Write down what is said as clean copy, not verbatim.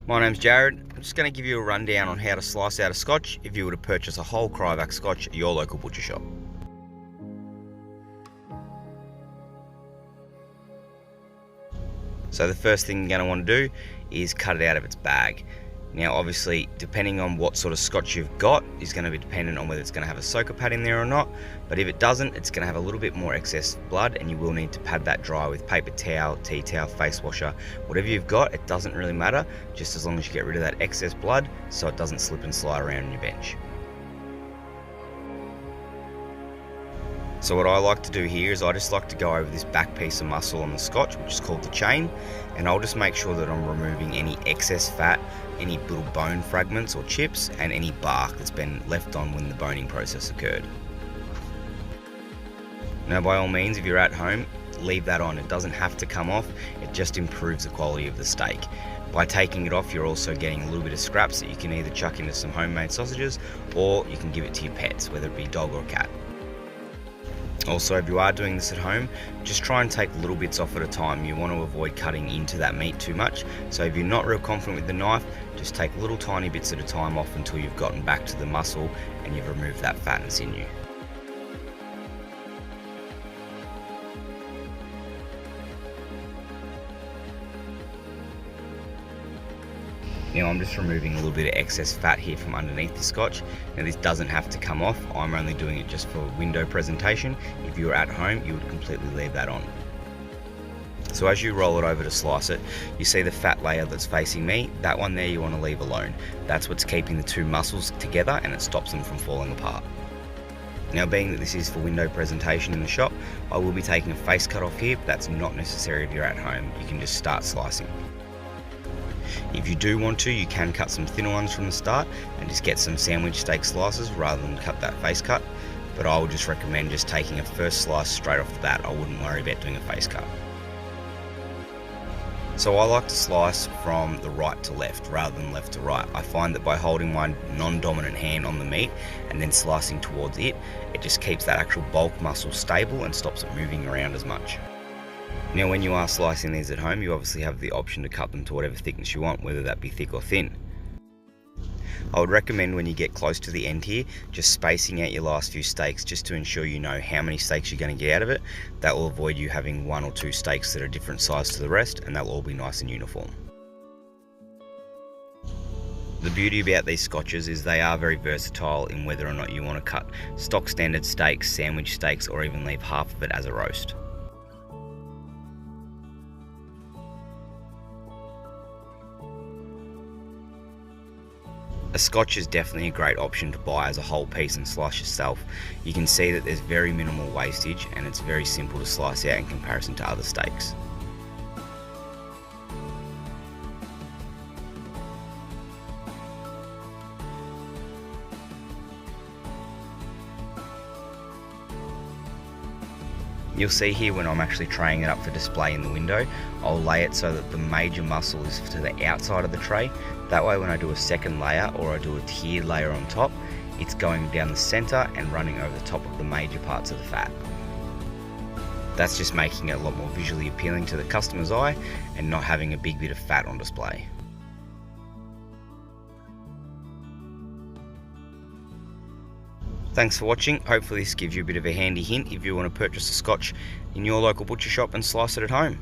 My name's Jared. I'm just going to give you a rundown on how to slice out a scotch if you were to purchase a whole cryovac scotch at your local butcher shop. So the first thing you're going to want to do is cut it out of its bag. Now obviously, depending on what sort of scotch you've got is going to be dependent on whether it's going to have a soaker pad in there or not. But if it doesn't, it's going to have a little bit more excess blood, and you will need to pad that dry with paper towel, tea towel, face washer, whatever you've got. It doesn't really matter, just as long as you get rid of that excess blood so it doesn't slip and slide around on your bench. So what I like to do here is I just like to go over this back piece of muscle on the scotch, which is called the chain, and I'll just make sure that I'm removing any excess fat, any little bone fragments or chips, and any bark that's been left on when the boning process occurred. Now by all means, if you're at home, leave that on. It doesn't have to come off, it just improves the quality of the steak. By taking it off, you're also getting a little bit of scraps that you can either chuck into some homemade sausages, or you can give it to your pets, whether it be dog or cat. Also, if you are doing this at home, just try and take little bits off at a time. You want to avoid cutting into that meat too much. So if you're not real confident with the knife, just take little tiny bits at a time off until you've gotten back to the muscle and you've removed that fat and sinew. Now I'm just removing a little bit of excess fat here from underneath the scotch. Now this doesn't have to come off, I'm only doing it just for window presentation. If you were at home, you would completely leave that on. So as you roll it over to slice it, you see the fat layer that's facing me, that one there you want to leave alone. That's what's keeping the two muscles together and it stops them from falling apart. Now being that this is for window presentation in the shop, I will be taking a face cut off here, but that's not necessary if you're at home. You can just start slicing. If you do want to, you can cut some thinner ones from the start and just get some sandwich steak slices rather than cut that face cut. But I would just recommend just taking a first slice straight off the bat. I wouldn't worry about doing a face cut. So I like to slice from the right to left rather than left to right. I find that by holding my non-dominant hand on the meat and then slicing towards it, it just keeps that actual bulk muscle stable and stops it moving around as much. Now when you are slicing these at home, you obviously have the option to cut them to whatever thickness you want, whether that be thick or thin. I would recommend when you get close to the end here, just spacing out your last few steaks just to ensure you know how many steaks you're going to get out of it. That will avoid you having one or two steaks that are different size to the rest, and that will all be nice and uniform. The beauty about these scotches is they are very versatile in whether or not you want to cut stock standard steaks, sandwich steaks, or even leave half of it as a roast. A scotch is definitely a great option to buy as a whole piece and slice yourself. You can see that there's very minimal wastage and it's very simple to slice out in comparison to other steaks. You'll see here when I'm actually traying it up for display in the window, I'll lay it so that the major muscle is to the outside of the tray. That way when I do a second layer or I do a tiered layer on top, it's going down the center and running over the top of the major parts of the fat. That's just making it a lot more visually appealing to the customer's eye and not having a big bit of fat on display. Thanks for watching. Hopefully this gives you a bit of a handy hint if you want to purchase a scotch in your local butcher shop and slice it at home.